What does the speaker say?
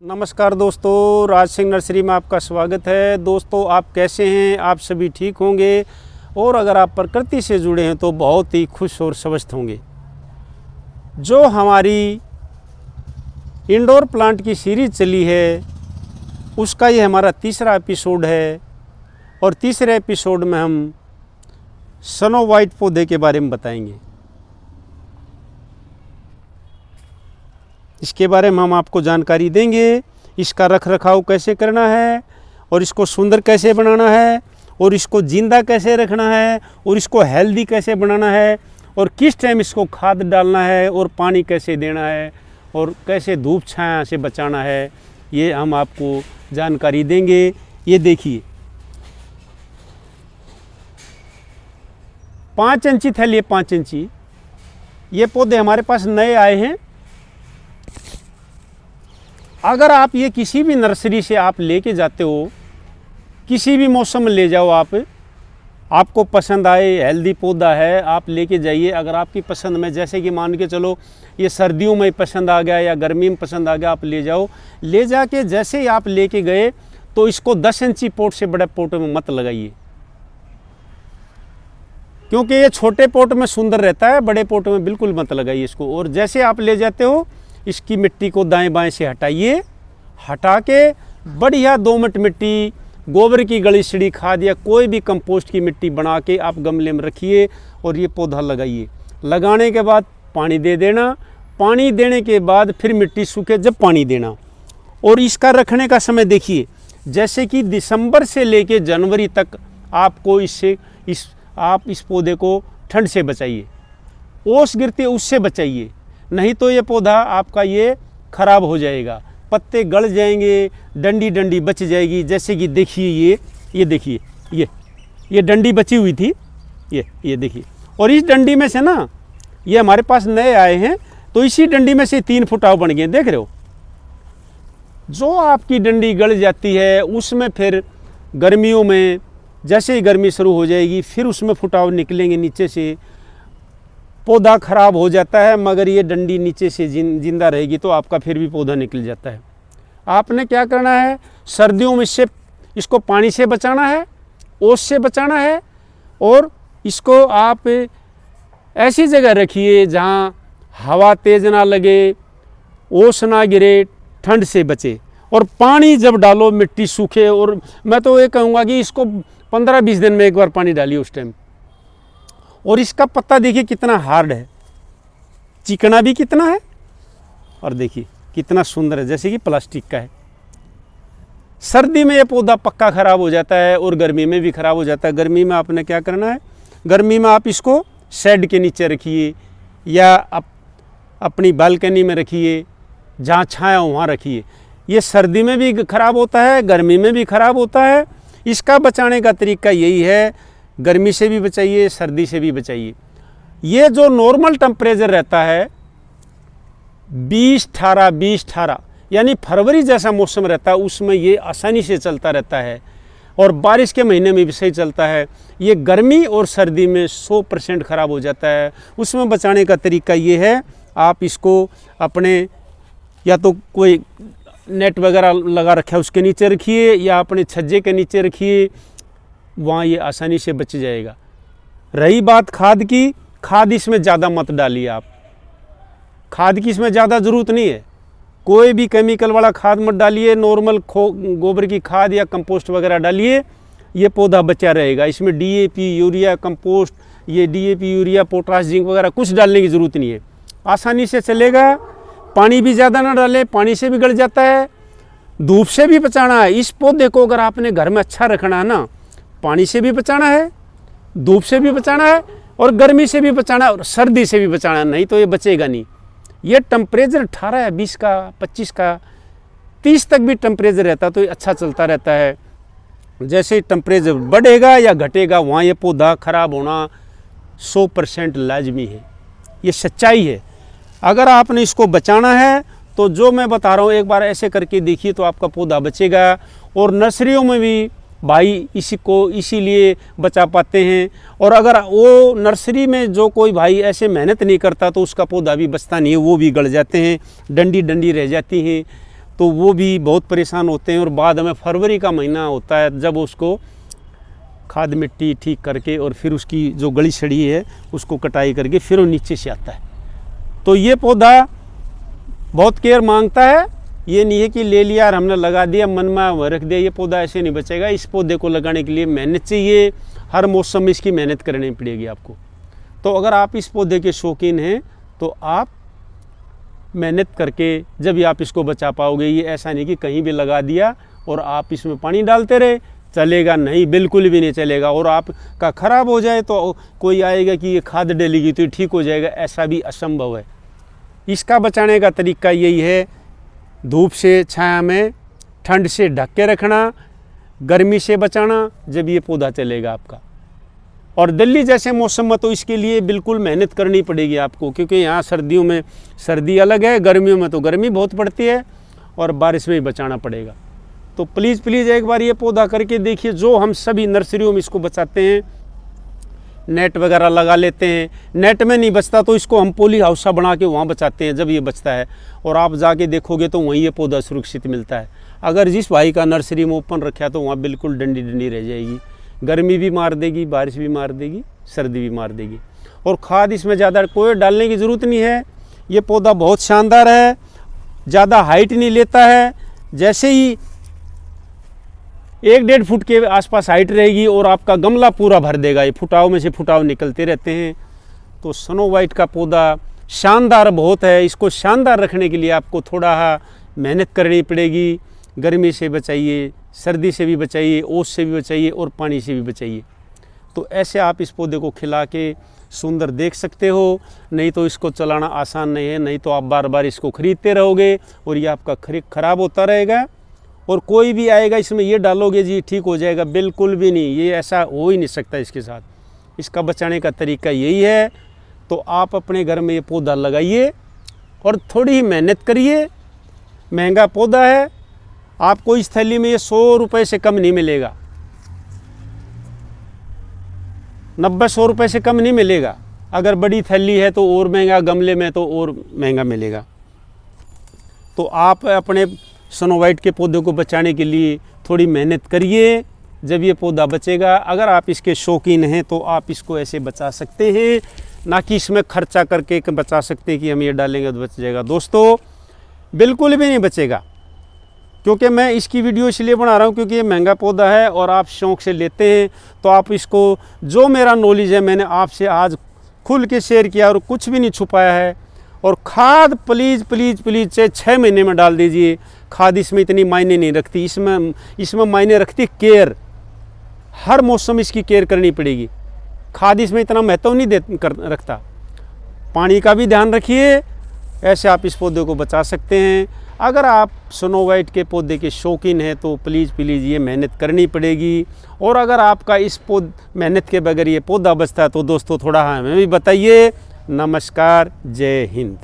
नमस्कार दोस्तों, राज सिंह नर्सरी में आपका स्वागत है। दोस्तों, आप कैसे हैं? आप सभी ठीक होंगे और अगर आप प्रकृति से जुड़े हैं तो बहुत ही खुश और स्वस्थ होंगे। जो हमारी इंडोर प्लांट की सीरीज चली है उसका ये हमारा तीसरा एपिसोड है और तीसरे एपिसोड में हम स्नो वाइट पौधे के बारे में बताएंगे। इसके बारे में हम आपको जानकारी देंगे, इसका रख रखाव कैसे करना है और इसको सुंदर कैसे बनाना है और इसको जिंदा कैसे रखना है और इसको हेल्दी कैसे बनाना है और किस टाइम इसको खाद डालना है और पानी कैसे देना है और कैसे धूप छाया से बचाना है, ये हम आपको जानकारी देंगे। ये देखिए 5 इंची थैली, 5 इंची ये पौधे हमारे पास नए आए हैं। अगर आप ये किसी भी नर्सरी से आप लेके जाते हो, किसी भी मौसम में ले जाओ, आपको पसंद आए, हेल्दी पौधा है, आप लेके जाइए। अगर आपकी पसंद में, जैसे कि मान के चलो ये सर्दियों में पसंद आ गया या गर्मी में पसंद आ गया, आप ले जाओ। ले जाके जैसे ही आप लेके गए तो इसको 10 इंची पोट से बड़े पोट में मत लगाइए, क्योंकि ये छोटे पोट में सुंदर रहता है, बड़े पोट में बिल्कुल मत लगाइए इसको। और जैसे आप ले जाते हो इसकी मिट्टी को दाएं बाएं से हटाइए, हटा के बढ़िया दोमट मिट्टी, गोबर की गली सड़ी खाद या कोई भी कंपोस्ट की मिट्टी बना के आप गमले में रखिए और ये पौधा लगाइए। लगाने के बाद पानी दे देना, पानी देने के बाद फिर मिट्टी सूखे जब पानी देना। और इसका रखने का समय देखिए, जैसे कि दिसंबर से लेके जनवरी तक आपको आप इस पौधे को ठंड से बचाइए, ओस गिरती है उससे बचाइए, नहीं तो ये पौधा आपका ये खराब हो जाएगा, पत्ते गल जाएंगे, डंडी डंडी बच जाएगी। जैसे कि देखिए ये देखिए ये डंडी बची हुई थी, ये देखिए। और इस डंडी में से ना, ये हमारे पास नए आए हैं तो इसी डंडी में से 3 फुटाव बन गए, देख रहे हो। जो आपकी डंडी गल जाती है उसमें फिर गर्मियों में जैसे ही गर्मी शुरू हो जाएगी फिर उसमें फुटाव निकलेंगे नीचे से, पौधा खराब हो जाता है। मगर ये डंडी नीचे से जिंदा रहेगी तो आपका फिर भी पौधा निकल जाता है। आपने क्या करना है, सर्दियों में इसको पानी से बचाना है, ओस से बचाना है और इसको आप ऐसी जगह रखिए जहाँ हवा तेज ना लगे, ओस ना गिरे, ठंड से बचे। और पानी जब डालो मिट्टी सूखे, और मैं तो ये कहूँगा कि इसको 15-20 दिन में एक बार पानी डालिए उस टाइम। और इसका पत्ता देखिए कितना हार्ड है, चिकना भी कितना है और देखिए कितना सुंदर है, जैसे कि प्लास्टिक का है। सर्दी में ये पौधा पक्का खराब हो जाता है और गर्मी में भी खराब हो जाता है। गर्मी में आपने क्या करना है, गर्मी में आप इसको शेड के नीचे रखिए या अपनी बालकनी में रखिए, जहाँ छाया वहाँ रखिए। ये सर्दी में भी खराब होता है, गर्मी में भी खराब होता है। इसका बचाने का तरीका यही है, गर्मी से भी बचाइए, सर्दी से भी बचाइए। ये जो नॉर्मल टेम्परेचर रहता है 20-18 यानी फरवरी जैसा मौसम रहता है, उसमें ये आसानी से चलता रहता है और बारिश के महीने में भी सही चलता है। ये गर्मी और सर्दी में 100% ख़राब हो जाता है। उसमें बचाने का तरीका ये है, आप इसको अपने या तो कोई नेट वगैरह लगा रखा है उसके नीचे रखिए या अपने छज्जे के नीचे रखिए, वहाँ ये आसानी से बच जाएगा। रही बात खाद की, खाद इसमें ज़्यादा मत डालिए आप, खाद की इसमें ज़्यादा ज़रूरत नहीं है। कोई भी केमिकल वाला खाद मत डालिए, नॉर्मल गोबर की खाद या कंपोस्ट वगैरह डालिए, ये पौधा बचा रहेगा। इसमें डीएपी, यूरिया, कंपोस्ट, ये डीएपी, यूरिया, पोटाश, जिंक वगैरह कुछ डालने की ज़रूरत नहीं है, आसानी से चलेगा। पानी भी ज़्यादा ना डालें, पानी से भी गल जाता है। धूप से भी बचाना है इस पौधे को, अगर आपने घर में अच्छा रखना है ना, पानी से भी बचाना है, धूप से भी बचाना है और गर्मी से भी बचाना है और सर्दी से भी बचाना है, नहीं तो ये बचेगा नहीं। ये टेम्परेचर 18 है, 20 का, 25 का, 30 तक भी टेम्परेचर रहता तो ये अच्छा चलता रहता है। जैसे टेम्परेचर बढ़ेगा या घटेगा वहाँ ये पौधा खराब होना 100% लाजमी है, ये सच्चाई है। अगर आपने इसको बचाना है तो जो मैं बता रहा हूँ एक बार ऐसे करके देखिए तो आपका पौधा बचेगा। और नर्सरियों में भी भाई इसीलिए बचा पाते हैं। और अगर वो नर्सरी में जो कोई भाई ऐसे मेहनत नहीं करता तो उसका पौधा भी बचता नहीं है, वो भी गल जाते हैं, डंडी डंडी रह जाती हैं। तो वो भी बहुत परेशान होते हैं। और बाद में फरवरी का महीना होता है जब उसको खाद मिट्टी ठीक करके और फिर उसकी जो गली सड़ी है उसको कटाई करके फिर वो नीचे से आता है। तो ये पौधा बहुत केयर मांगता है। ये नहीं है कि ले लिया और हमने लगा दिया मन में रख दिया, ये पौधा ऐसे नहीं बचेगा। इस पौधे को लगाने के लिए मेहनत चाहिए, हर मौसम में इसकी मेहनत करनी पड़ेगी आपको। तो अगर आप इस पौधे के शौकीन हैं तो आप मेहनत करके जब भी आप इसको बचा पाओगे। ये ऐसा नहीं कि कहीं भी लगा दिया और आप इसमें पानी डालते रहे, चलेगा नहीं, बिल्कुल भी नहीं चलेगा। और आपका ख़राब हो जाए तो कोई आएगा कि ये खाद डलेगी तो ठीक हो जाएगा, ऐसा भी असंभव है। इसका बचाने का तरीका यही है, धूप से छाया में, ठंड से ढक के रखना, गर्मी से बचाना, जब ये पौधा चलेगा आपका। और दिल्ली जैसे मौसम में तो इसके लिए बिल्कुल मेहनत करनी पड़ेगी आपको, क्योंकि यहाँ सर्दियों में सर्दी अलग है, गर्मियों में तो गर्मी बहुत पड़ती है और बारिश में ही बचाना पड़ेगा। तो प्लीज़ एक बार ये पौधा करके देखिए। जो हम सभी नर्सरियों में इसको बचाते हैं, नेट वगैरह लगा लेते हैं, नेट में नहीं बचता तो इसको हम पॉली हाउसा बना के वहाँ बचाते हैं, जब ये बचता है। और आप जाके देखोगे तो वहीं ये पौधा सुरक्षित मिलता है। अगर जिस भाई का नर्सरी में ओपन रखा तो वहाँ बिल्कुल डंडी रह जाएगी, गर्मी भी मार देगी, बारिश भी मार देगी, सर्दी भी मार देगी। और खाद इसमें ज़्यादा कोई डालने की ज़रूरत नहीं है। ये पौधा बहुत शानदार है, ज़्यादा हाइट नहीं लेता है। जैसे ही 1-1.5 फुट के आसपास हाइट रहेगी और आपका गमला पूरा भर देगा। ये फुटाव में से फुटाव निकलते रहते हैं। तो स्नो वाइट का पौधा शानदार बहुत है। इसको शानदार रखने के लिए आपको थोड़ा मेहनत करनी पड़ेगी। गर्मी से बचाइए, सर्दी से भी बचाइए, ओस से भी बचाइए और पानी से भी बचाइए। तो ऐसे आप इस पौधे को खिला के सुंदर देख सकते हो। नहीं तो इसको चलाना आसान नहीं है, नहीं तो आप बार बार इसको खरीदते रहोगे और ये आपका खराब होता रहेगा। और कोई भी आएगा इसमें ये डालोगे जी ठीक हो जाएगा, बिल्कुल भी नहीं, ये ऐसा हो ही नहीं सकता इसके साथ। इसका बचाने का तरीका यही है। तो आप अपने घर में ये पौधा लगाइए और थोड़ी ही मेहनत करिए। महंगा पौधा है, आपको इस थैली में ये 100 रुपये से कम नहीं मिलेगा, 90-100 रुपये से कम नहीं मिलेगा। अगर बड़ी थैली है तो और महंगा, गमले में तो और महंगा मिलेगा। तो आप अपने स्नो वाइट के पौधे को बचाने के लिए थोड़ी मेहनत करिए, जब ये पौधा बचेगा। अगर आप इसके शौकीन हैं तो आप इसको ऐसे बचा सकते हैं, ना कि इसमें खर्चा करके बचा सकते हैं कि हम ये डालेंगे तो बच जाएगा। दोस्तों बिल्कुल भी नहीं बचेगा, क्योंकि मैं इसकी वीडियो इसलिए बना रहा हूँ क्योंकि ये महंगा पौधा है और आप शौक़ से लेते हैं। तो आप इसको, जो मेरा नॉलेज है मैंने आपसे आज खुल के शेयर किया और कुछ भी नहीं छुपाया है। और खाद प्लीज़ से 6 महीने में डाल दीजिए। खाद इसमें इतनी मायने नहीं रखती, इसमें मायने रखती केयर। हर मौसम इसकी केयर करनी पड़ेगी। खाद इसमें इतना महत्व नहीं रखता। पानी का भी ध्यान रखिए, ऐसे आप इस पौधे को बचा सकते हैं। अगर आप स्नो वाइट के पौधे के शौकीन हैं तो प्लीज़ ये मेहनत करनी पड़ेगी। और अगर आपका इस मेहनत के बगैर ये पौधा बचता है तो दोस्तों थोड़ा हमें भी बताइए। नमस्कार, जय हिंद।